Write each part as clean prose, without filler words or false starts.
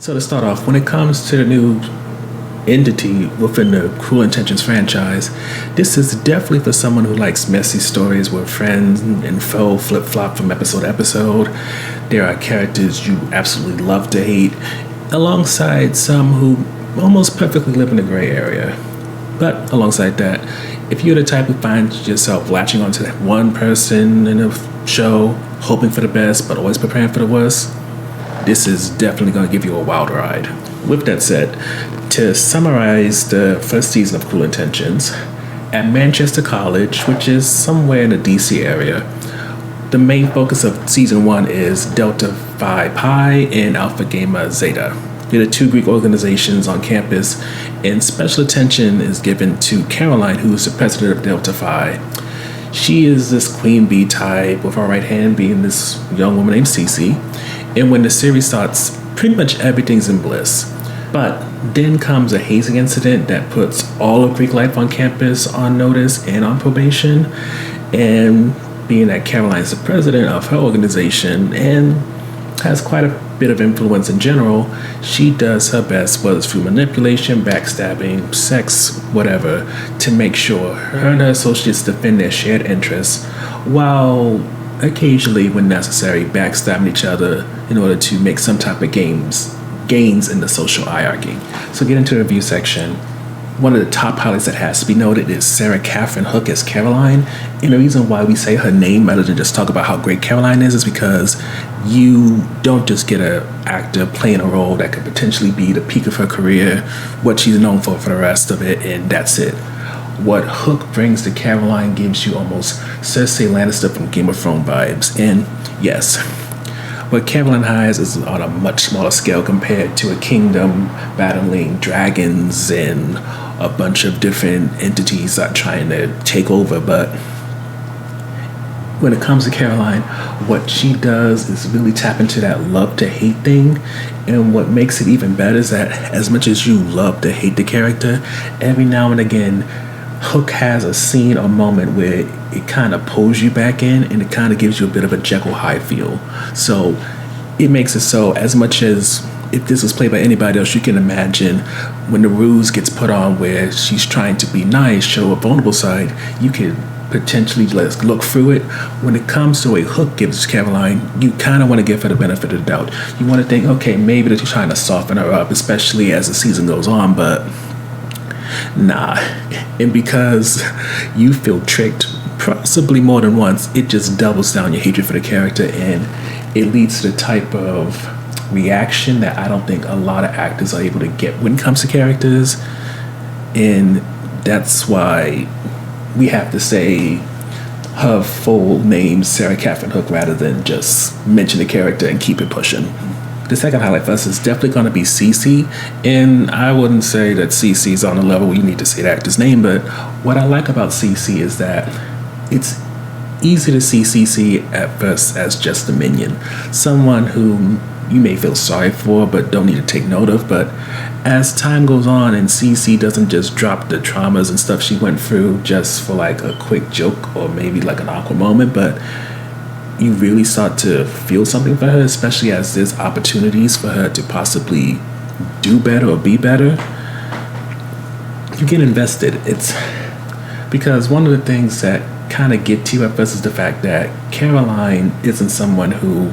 So to start off, when it comes to the new entity within the Cruel Intentions franchise, this is definitely for someone who likes messy stories where friends and foe flip flop from episode to episode. There are characters you absolutely love to hate, alongside some who almost perfectly live in the gray area. But alongside that, if you're the type who finds yourself latching onto that one person in a show, hoping for the best but always preparing for the worst, this is definitely going to give you a wild ride. With that said, to summarize the first season of Cruel Intentions, at Manchester College, which is somewhere in the DC area, the main focus of season 1 is Delta Phi Pi and Alpha Gamma Zeta. They're the two Greek organizations on campus, and special attention is given to Caroline, who is the president of Delta Phi. She is this queen bee type, with her right hand being this young woman named Cece. And when the series starts, pretty much everything's in bliss. But then comes a hazing incident that puts all of Greek life on campus on notice and on probation. And being that Caroline's the president of her organization and has quite a bit of influence in general, she does her best, whether it's through manipulation, backstabbing, sex, whatever, to make sure her and her associates defend their shared interests, while occasionally, when necessary, backstabbing each other in order to make some type of gains in the social hierarchy. So get into the review section. One of the top highlights that has to be noted is Sarah Catherine Hook as Caroline. And the reason why we say her name rather than just talk about how great Caroline is because you don't just get an actor playing a role that could potentially be the peak of her career, what she's known for the rest of it, and that's it. What Hook brings to Caroline gives you almost Cersei Lannister from Game of Thrones vibes. And yes, what Caroline has is on a much smaller scale compared to a kingdom battling dragons and a bunch of different entities that are trying to take over. But when it comes to Caroline, what she does is really tap into that love to hate thing. And what makes it even better is that as much as you love to hate the character, every now and again, Hook has a scene or moment where it kind of pulls you back in and it kind of gives you a bit of a Jekyll Hyde feel. So it makes it so, as much as if this was played by anybody else, you can imagine when the ruse gets put on where she's trying to be nice, show a vulnerable side, you could potentially look through it. When it comes to a Hook gives Caroline, you kind of want to give her the benefit of the doubt. You want to think, okay, maybe that you're trying to soften her up, especially as the season goes on, but nah. And because you feel tricked possibly more than once, it just doubles down your hatred for the character, and it leads to the type of reaction that I don't think a lot of actors are able to get when it comes to characters. And that's why we have to say her full name, Sarah Catherine Hook, rather than just mention the character and keep it pushing. The second highlight for us is definitely going to be Cece, and I wouldn't say that Cece's on the level where you need to say the actor's name, but what I like about Cece is that it's easy to see Cece at first as just a minion, someone who you may feel sorry for but don't need to take note of. But as time goes on and Cece doesn't just drop the traumas and stuff she went through just for like a quick joke or maybe like an awkward moment, but you really start to feel something for her, especially as there's opportunities for her to possibly do better or be better. You get invested. It's because one of the things that kind of get to you at first is the fact that Caroline isn't someone who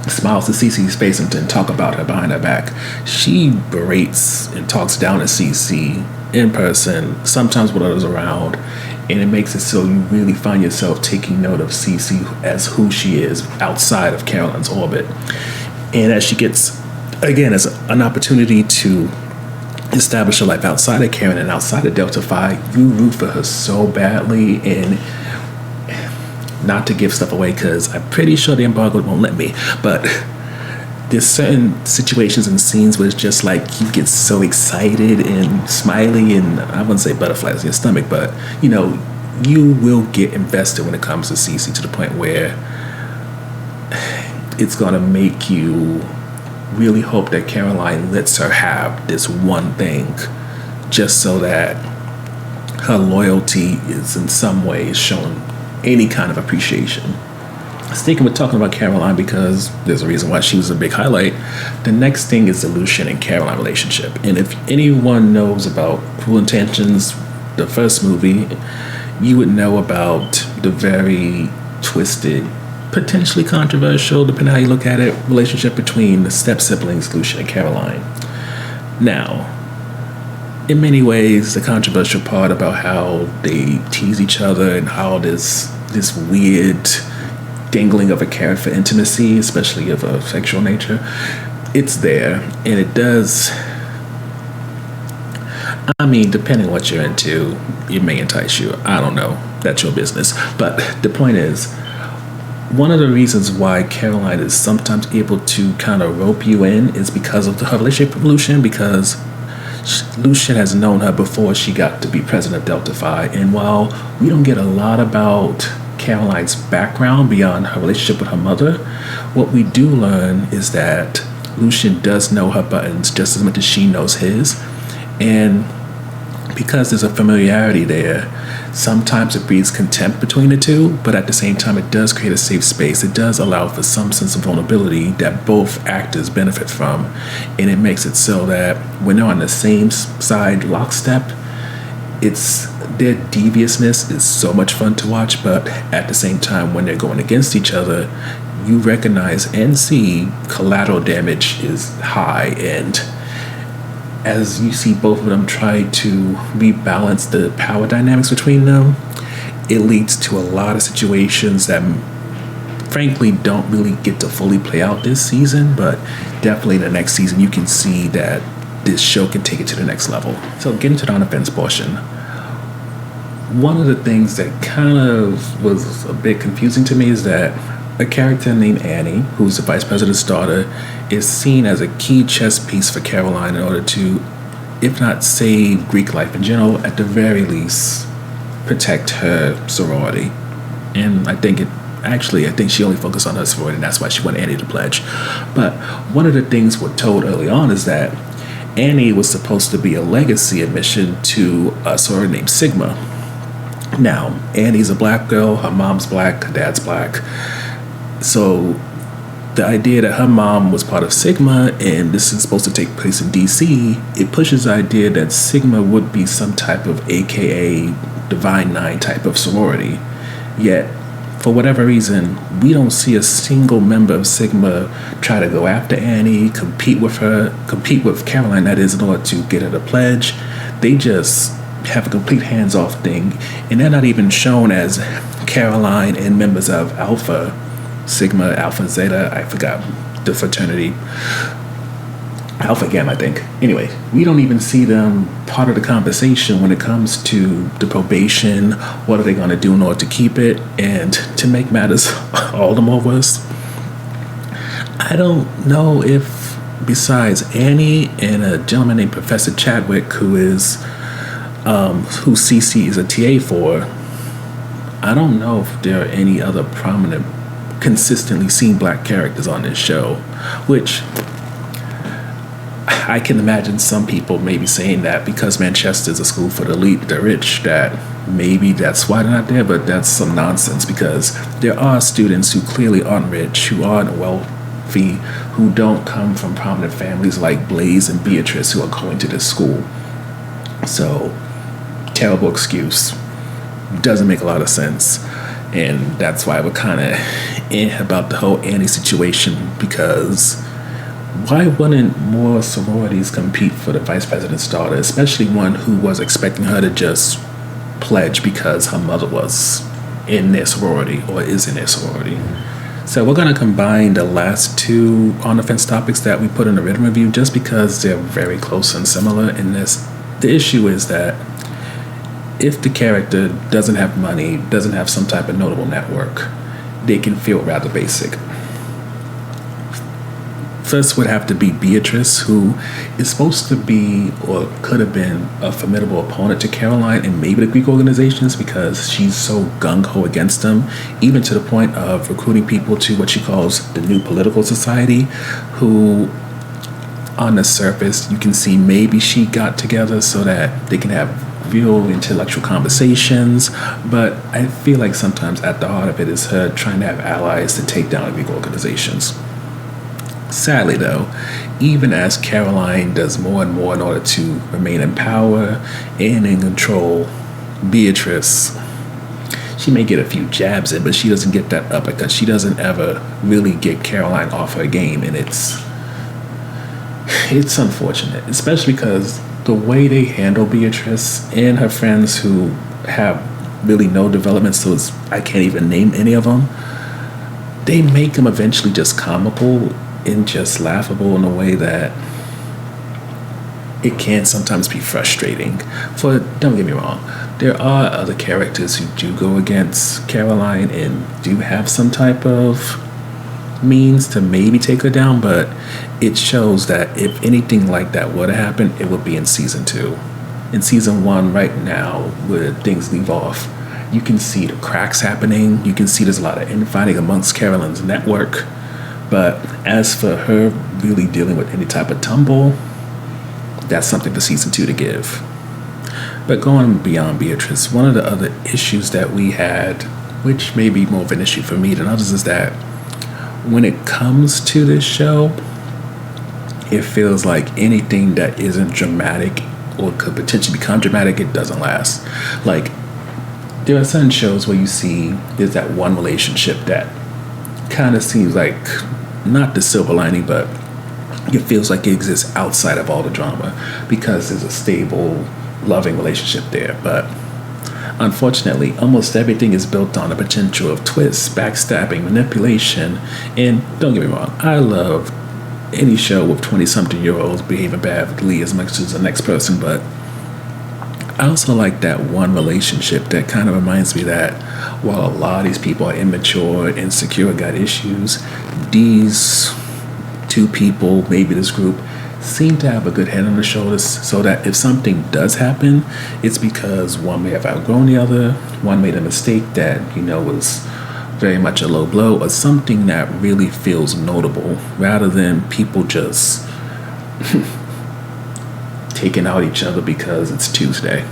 smiles to Cece's face and then talk about her behind her back. She berates and talks down at Cece in person, sometimes with others around, and it makes it so you really find yourself taking note of Cece as who she is outside of Caroline's orbit. And as she gets, again, as an opportunity to establish her life outside of Karen and outside of Delta Phi, you root for her so badly. And not to give stuff away because I'm pretty sure the embargo won't let me, but there's certain situations and scenes where it's just like you get so excited and smiley, and I wouldn't say butterflies in your stomach, but you know, you will get invested when it comes to Cece to the point where it's gonna make you really hope that Caroline lets her have this one thing just so that her loyalty is in some way shown any kind of appreciation. Sticking with talking about Caroline because there's a reason why she was a big highlight. The next thing is the Lucien and Caroline relationship. And if anyone knows about Cruel Intentions, the first movie, you would know about the very twisted, potentially controversial, depending on how you look at it, relationship between the step siblings, Lucien and Caroline. Now, in many ways, the controversial part about how they tease each other and how this weird dangling of a carrot for intimacy, especially of a sexual nature, it's there, and it does. I mean, depending on what you're into, it may entice you. I don't know. That's your business. But the point is, one of the reasons why Caroline is sometimes able to kind of rope you in is because of her relationship with Lucien, because Lucien has known her before she got to be president of Delta Phi. And while we don't get a lot about Caroline's background beyond her relationship with her mother, what we do learn is that Lucien does know her buttons just as much as she knows his. And because there's a familiarity there, sometimes it breeds contempt between the two, but at the same time, it does create a safe space. It does allow for some sense of vulnerability that both actors benefit from. And it makes it so that when they're on the same side lockstep, their deviousness is so much fun to watch, but at the same time, when they're going against each other, you recognize and see collateral damage is high. And as you see both of them try to rebalance the power dynamics between them, it leads to a lot of situations that frankly don't really get to fully play out this season, but definitely the next season you can see that this show can take it to the next level. So getting to the on-offense portion, one of the things that kind of was a bit confusing to me is that a character named Annie, who's the vice president's daughter, is seen as a key chess piece for Caroline in order to, if not save Greek life in general, at the very least protect her sorority. And I think she only focused on her sorority, and that's why she wanted Annie to pledge. But one of the things we're told early on is that Annie was supposed to be a legacy admission to a sorority named Sigma. Now, Annie's a black girl, her mom's black, her dad's black. So the idea that her mom was part of Sigma and this is supposed to take place in DC, it pushes the idea that Sigma would be some type of AKA Divine Nine type of sorority. Yet, for whatever reason, we don't see a single member of Sigma try to go after Annie, compete with Caroline, that is, in order to get her to pledge. They just have a complete hands-off thing, and they're not even shown as Caroline and members of Alpha, Sigma, Alpha, Zeta, I forgot the fraternity, Alpha Gamma, I think. Anyway, we don't even see them part of the conversation when it comes to the probation. What are they going to do in order to keep it? And to make matters all the more worse, I don't know if besides Annie and a gentleman named Professor Chadwick, who CC is a TA for, I don't know if there are any other prominent, consistently seen black characters on this show, which I can imagine some people maybe saying that because Manchester is a school for the elite, the rich, that maybe that's why they're not there, but that's some nonsense because there are students who clearly aren't rich, who aren't wealthy, who don't come from prominent families like Blaze and Beatrice who are going to this school. So, terrible excuse. Doesn't make a lot of sense. And that's why we're kind of about the whole Annie situation, because why wouldn't more sororities compete for the vice president's daughter, especially one who was expecting her to just pledge because her mother was in their sorority or is in their sorority? So we're going to combine the last two on-the-fence topics that we put in the written review just because they're very close and similar in this. The issue is that if the character doesn't have money, doesn't have some type of notable network, they can feel rather basic. First would have to be Beatrice, who is supposed to be or could have been a formidable opponent to Caroline and maybe the Greek organizations because she's so gung-ho against them, even to the point of recruiting people to what she calls the New Political Society, who on the surface you can see maybe she got together so that they can have trivial intellectual conversations, but I feel like sometimes at the heart of it is her trying to have allies to take down big organizations. Sadly, though, even as Caroline does more and more in order to remain in power and in control, Beatrice, she may get a few jabs in, but she doesn't get that uppercut. She doesn't ever really get Caroline off her game, and it's unfortunate, especially because the way they handle Beatrice and her friends who have really no development, so I can't even name any of them, they make them eventually just comical and just laughable in a way that it can sometimes be frustrating. Don't get me wrong, there are other characters who do go against Caroline and do have some type of means to maybe take her down, but it shows that if anything like that were to happen, it would be in season 2. In season 1 right now, where things leave off, you can see the cracks happening. You can see there's a lot of infighting amongst Caroline's network. But as for her really dealing with any type of tumble, that's something for season 2 to give. But going beyond Beatrice, one of the other issues that we had, which may be more of an issue for me than others, is that when it comes to this show, it feels like anything that isn't dramatic or could potentially become dramatic, it doesn't last. Like, there are certain shows where you see there's that one relationship that kind of seems like not the silver lining, but it feels like it exists outside of all the drama because there's a stable, loving relationship there. But unfortunately, almost everything is built on the potential of twists, backstabbing, manipulation, and don't get me wrong, I love any show with 20-something-year-olds behaving badly as much as the next person, but I also like that one relationship that kind of reminds me that while a lot of these people are immature, insecure, got issues, these two people, maybe this group, seem to have a good head on their shoulders, so that if something does happen, it's because one may have outgrown the other, one made a mistake that, was very much a low blow, or something that really feels notable, rather than people just taking out each other because it's Tuesday.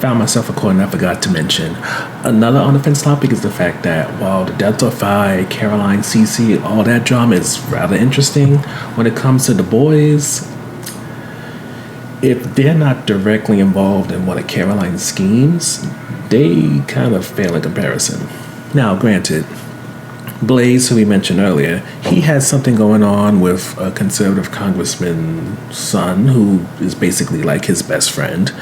Found myself recording, I forgot to mention. Another on the fence topic is the fact that while the Delta Phi, Caroline, Cece, all that drama is rather interesting, when it comes to the boys, if they're not directly involved in one of Caroline's schemes, they kind of fail in comparison. Now, granted, Blaze, who we mentioned earlier, he has something going on with a conservative congressman's son who is basically like his best friend.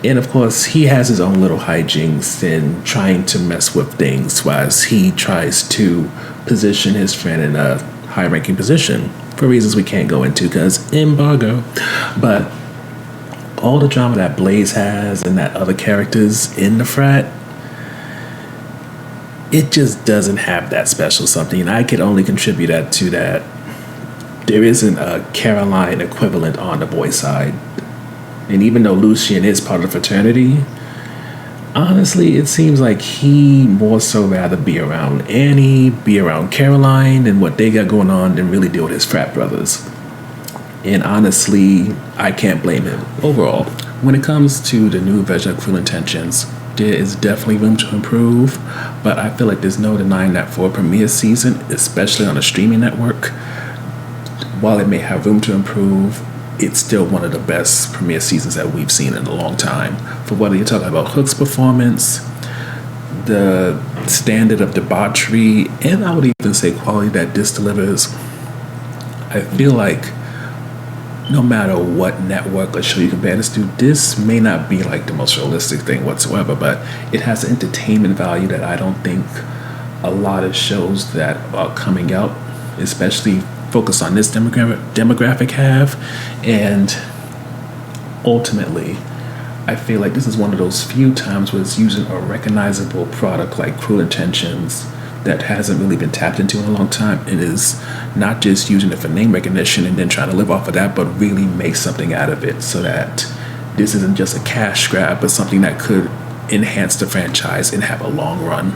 And of course, he has his own little hijinks in trying to mess with things whilst he tries to position his friend in a high-ranking position for reasons we can't go into because embargo. But all the drama that Blaze has and that other characters in the frat, it just doesn't have that special something. And I could only contribute that to that there isn't a Caroline equivalent on the boy side. And even though Lucien is part of the fraternity, honestly, it seems like he more so rather be around Annie, be around Caroline, and what they got going on than really deal with his frat brothers. And honestly, I can't blame him. Overall, when it comes to the new version of Cruel Intentions, there is definitely room to improve, but I feel like there's no denying that for a premiere season, especially on a streaming network, while it may have room to improve, it's still one of the best premiere seasons that we've seen in a long time. For whether you're talking about Hook's performance, the standard of debauchery, and I would even say quality that this delivers, I feel like no matter what network or show you compare this to, this may not be like the most realistic thing whatsoever, but it has an entertainment value that I don't think a lot of shows that are coming out, especially focus on this demographic have. And ultimately, I feel like this is one of those few times where it's using a recognizable product like Cruel Intentions that hasn't really been tapped into in a long time. It is not just using it for name recognition and then trying to live off of that, but really make something out of it so that this isn't just a cash grab, but something that could enhance the franchise and have a long run.